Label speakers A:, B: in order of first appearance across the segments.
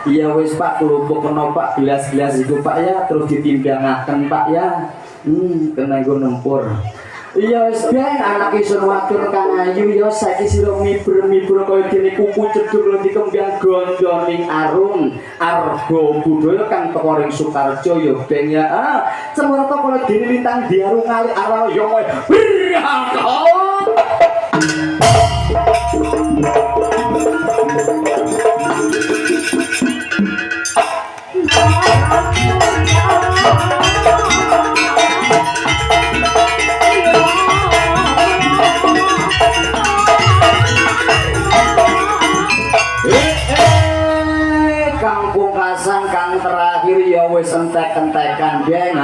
A: Iya wis Pak, kelompok kena Pak, gelas-gelas itu Pak ya, terus ditimbangaken Pak ya. Kena nggo nempur. Iya wis ben anak isun watur Kang Ayu ya saiki sira mibur-mibur kaya dene kuku cedhuk lan dikembang gondoning arum arga budaya kang teko ring Sukarjo ya ben ya. Cemara kaya dene lintang diaru kali arah ya kowe. Kang terakhir ya wis entek-entekan ben.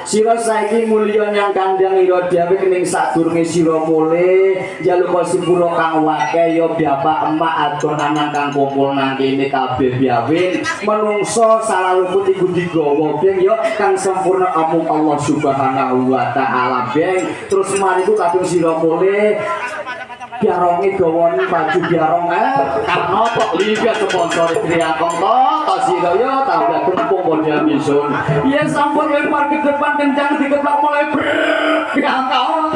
A: Sira saiki mulya nyang kandhang ira dhewe kening sadurunge sira mule njaluk sipura kang wake ya bapak emak adon anak kang kumpul nang kene kabeh biawin menungso salah luput iku digawa ben ya kang sempurna amung Allah Subhanahu wa taala ben. Terus mari ku kadung sira mule biarongi gawani baju biarong karena kok liga sponsor Triakong to siraya tambah kempung model misun ya sampun lempar ke depan kencang dikeplak mulai brrrr